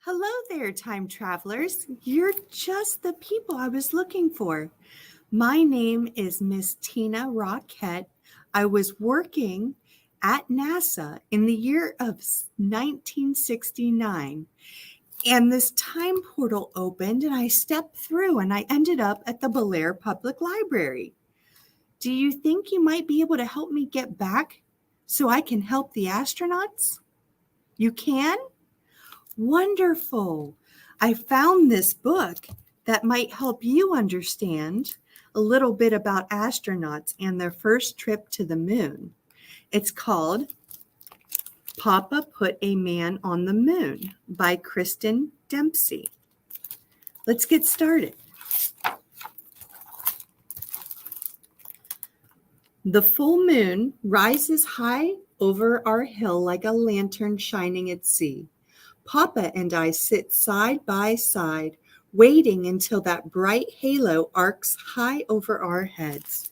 Hello there, time travelers. You're just the people I was looking for. My name is Miss Tina Rockette. I was working at NASA in the year of 1969, and this time portal opened, and I stepped through, and I ended up at the Bellaire Public Library. Do you think you might be able to help me get back so I can help the astronauts? You can? Wonderful. I found this book that might help you understand a little bit about astronauts and their first trip to the moon. It's called Papa Put a Man on the Moon by Kristen Dempsey. Let's get started. The full moon rises high over our hill like a lantern shining at sea. Papa and I sit side by side, waiting until that bright halo arcs high over our heads.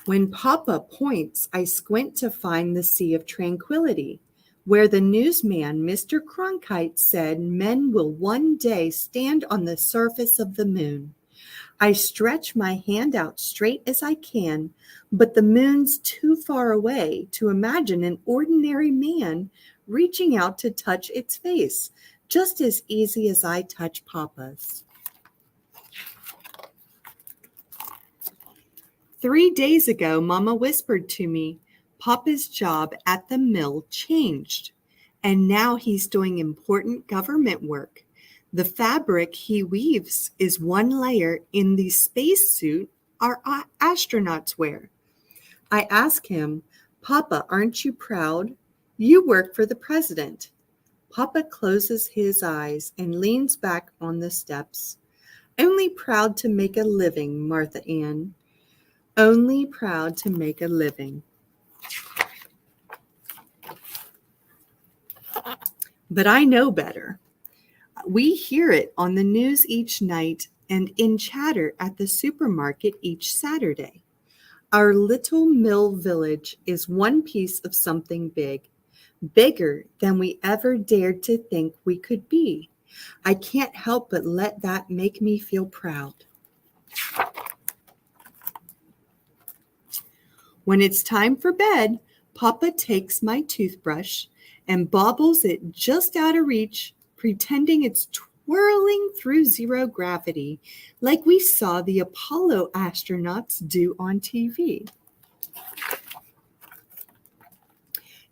When Papa points, I squint to find the Sea of Tranquility, where the newsman, Mr. Cronkite, said men will one day stand on the surface of the moon. I stretch my hand out straight as I can, but the moon's too far away to imagine an ordinary man reaching out to touch its face, just as easy as I touch Papa's. 3 days ago, Mama whispered to me, Papa's job at the mill changed, and now he's doing important government work. The fabric he weaves is one layer in the spacesuit our astronauts wear. I ask him, Papa, aren't you proud? You work for the president. Papa closes his eyes and leans back on the steps. Only proud to make a living, Martha Ann. Only proud to make a living. But I know better. We hear it on the news each night and in chatter at the supermarket each Saturday. Our little mill village is one piece of something big, bigger than we ever dared to think we could be. I can't help but let that make me feel proud. When it's time for bed, Papa takes my toothbrush and bobbles it just out of reach, pretending it's twirling through zero gravity, like we saw the Apollo astronauts do on TV.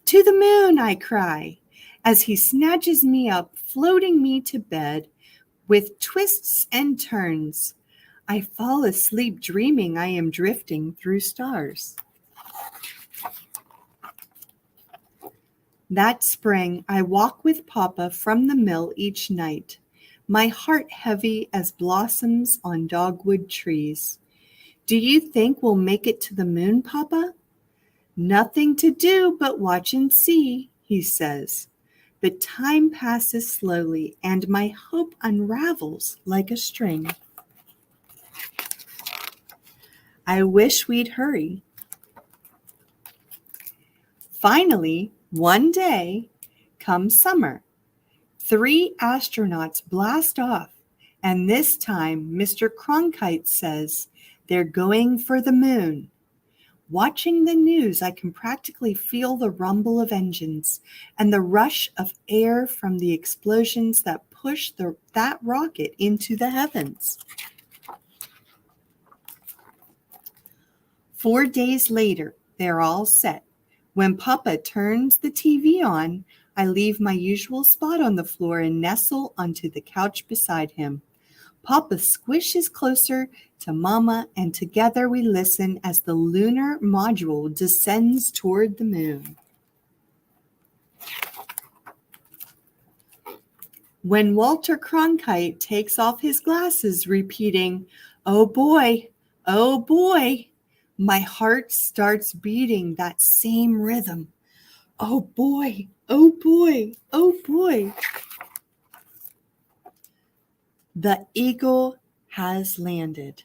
To the moon, I cry, as he snatches me up, floating me to bed with twists and turns. I fall asleep dreaming I am drifting through stars. That spring, I walk with Papa from the mill each night, my heart heavy as blossoms on dogwood trees. Do you think we'll make it to the moon, Papa? Nothing to do but watch and see, he says. But time passes slowly, and my hope unravels like a string. I wish we'd hurry. Finally, one day, come summer, 3 astronauts blast off, and this time Mr. Cronkite says they're going for the moon. Watching the news, I can practically feel the rumble of engines and the rush of air from the explosions that push that rocket into the heavens. 4 days later, they're all set. When Papa turns the TV on, I leave my usual spot on the floor and nestle onto the couch beside him. Papa squishes closer to Mama, and together we listen as the lunar module descends toward the moon. When Walter Cronkite takes off his glasses, repeating, "Oh boy, oh boy," my heart starts beating that same rhythm. Oh boy, oh boy, oh boy. The eagle has landed.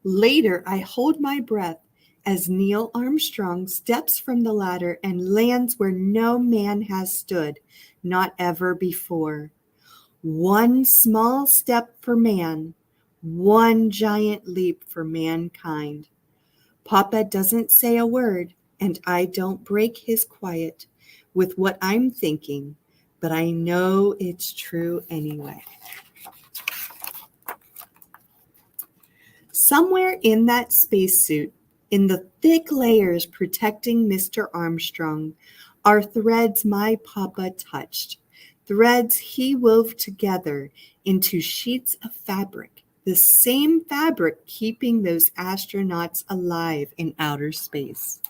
Later, I hold my breath as Neil Armstrong steps from the ladder and lands where no man has stood, not ever before. One small step for man, one giant leap for mankind. Papa doesn't say a word, and I don't break his quiet with what I'm thinking, but I know it's true anyway. Somewhere in that spacesuit, in the thick layers protecting Mr. Armstrong, are threads my papa touched, threads he wove together into sheets of fabric, the same fabric keeping those astronauts alive in outer space.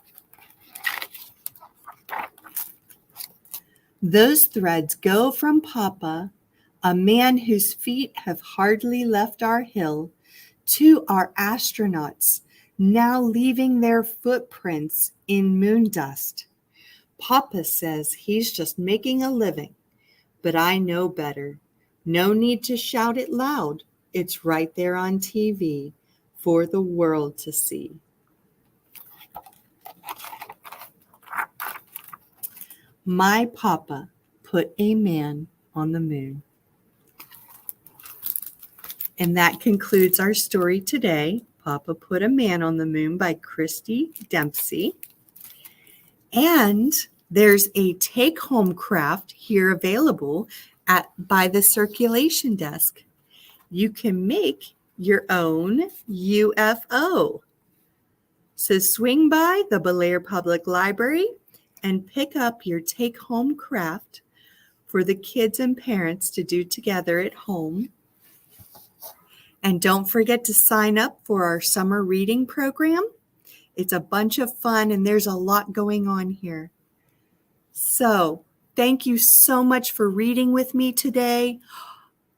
Those threads go from Papa, a man whose feet have hardly left our hill, to our astronauts, now leaving their footprints in moon dust. Papa says he's just making a living, but I know better. No need to shout it loud. It's right there on TV for the world to see. My papa put a man on the moon. And that concludes our story today. Papa Put a Man on the Moon by Christy Dempsey. And there's a take-home craft here available by the circulation desk. You can make your own UFO. So swing by the Bellaire Public Library and pick up your take-home craft for the kids and parents to do together at home. And don't forget to sign up for our summer reading program. It's a bunch of fun and there's a lot going on here. So thank you so much for reading with me today.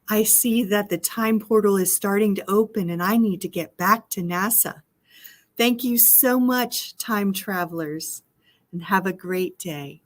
I see that the time portal is starting to open and I need to get back to NASA. Thank you so much, time travelers, and have a great day.